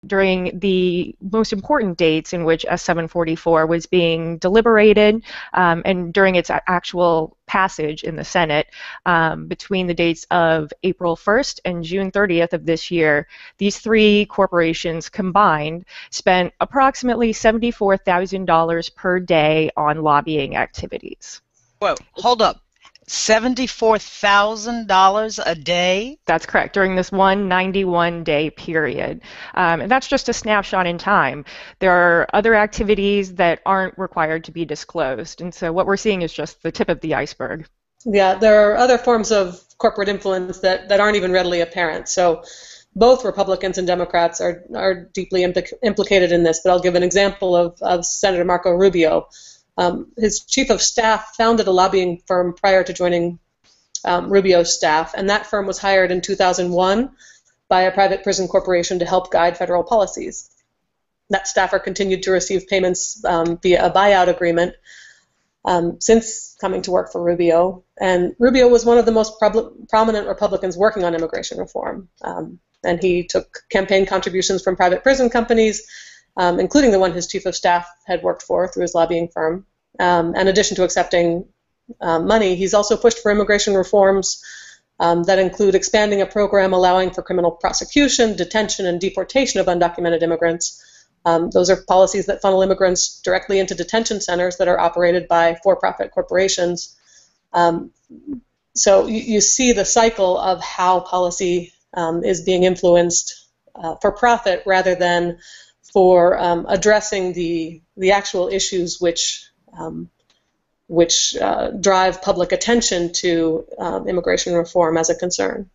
during the most important dates in which S-744 was being deliberated and during its actual passage in the Senate, between the dates of April 1st and June 30th of this year, these three corporations combined spent approximately $74,000 per day on lobbying activities. Whoa, hold up. $74,000 a day? That's correct, during this 191-day period. And that's just a snapshot in time. There are other activities that aren't required to be disclosed. And so what we're seeing is just the tip of the iceberg. Yeah, there are other forms of corporate influence that aren't even readily apparent. So both Republicans and Democrats are deeply implicated in this, but I'll give an example of Senator Marco Rubio. His chief of staff founded a lobbying firm prior to joining Rubio's staff, and that firm was hired in 2001 by a private prison corporation to help guide federal policies. That staffer continued to receive payments via a buyout agreement since coming to work for Rubio, and Rubio was one of the most prominent Republicans working on immigration reform, and he took campaign contributions from private prison companies, including the one his chief of staff had worked for through his lobbying firm. In addition to accepting money, he's also pushed for immigration reforms that include expanding a program allowing for criminal prosecution, detention, and deportation of undocumented immigrants. Those are policies that funnel immigrants directly into detention centers that are operated by for-profit corporations. So you see the cycle of how policy is being influenced for profit rather than for addressing the actual issues which drive public attention to immigration reform as a concern.